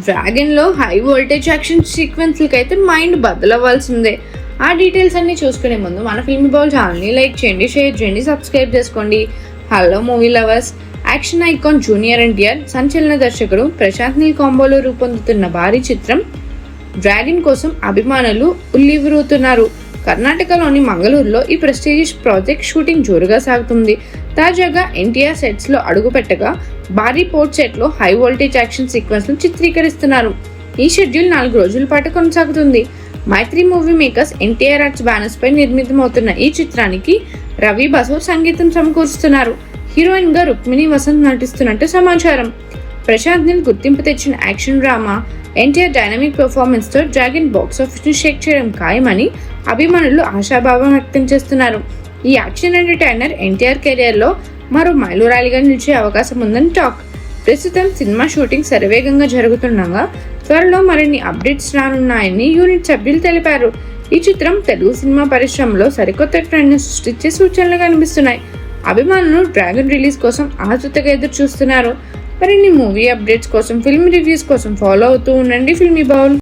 డ్రాగన్లో high voltage action సీక్వెన్స్లకి అయితే mind బద్దలవ్వాల్సిందే. ఆ details అన్ని చూసుకునే ముందు మన ఫిల్మీ బౌల్ ఛానల్ని లైక్ చేయండి, షేర్ చేయండి, సబ్స్క్రైబ్ చేసుకోండి. Hello movie lovers, action icon junior NTR, సంచలన దర్శకుడు ప్రశాంత్ నీల్ కాంబోలో రూపొందుతున్న భారీ చిత్రం డ్రాగన్ కోసం అభిమానులు ఉల్లివిరుతున్నారు. కర్ణాటకలోని మంగళూరులో ఈ ప్రెస్టీజియస్ ప్రాజెక్ట్ షూటింగ్ జోరుగా సాగుతుంది. తాజాగా ఎన్టీఆర్ సెట్స్లో అడుగుపెట్టగా భారీ పోర్ట్ సెట్లో హై వోల్టేజ్ యాక్షన్ సీక్వెన్స్ను చిత్రీకరిస్తున్నారు. ఈ షెడ్యూల్ 4 రోజుల పాటు కొనసాగుతుంది. Mythri movie makers NTR arts banners పై నిర్మితమవుతున్న ఈ చిత్రానికి రవి బసవ్ సంగీతం సమకూరుస్తున్నారు. హీరోయిన్ గా రుక్మిణి వసంత్ నటిస్తున్నట్టు సమాచారం. ప్రశాంత్ నీల్ గుర్తింపు తెచ్చిన action drama NTR dynamic performance తో డ్రాగన్ బాక్స్ ఆఫీస్ ను షేక్ చేయడం ఖాయమని అభిమానులు ఆశాభావం వ్యక్తం చేస్తున్నారు. ఈ యాక్షన్ ఎంటర్టైనర్ ఎన్టీఆర్ కెరియర్ లో మరో మైలురాయిగా నిలిచే అవకాశం ఉందని టాక్. ప్రస్తుతం సినిమా షూటింగ్ శరవేగంగా జరుగుతుండగా త్వరలో మరిన్ని అప్డేట్స్ రానున్నాయని యూనిట్ సభ్యులు తెలిపారు. ఈ చిత్రం తెలుగు సినిమా పరిశ్రమలో సరికొత్త ట్రెండ్ సృష్టించే సూచనలు కనిపిస్తున్నాయి. అభిమానులు డ్రాగన్ రిలీజ్ కోసం ఆతృతగా ఎదురు చూస్తున్నారు. మరిన్ని మూవీ అప్డేట్స్ కోసం, ఫిల్మ్ రివ్యూస్ కోసం ఫాలో అవుతూ ఉండండి ఫిల్మీ బౌల్.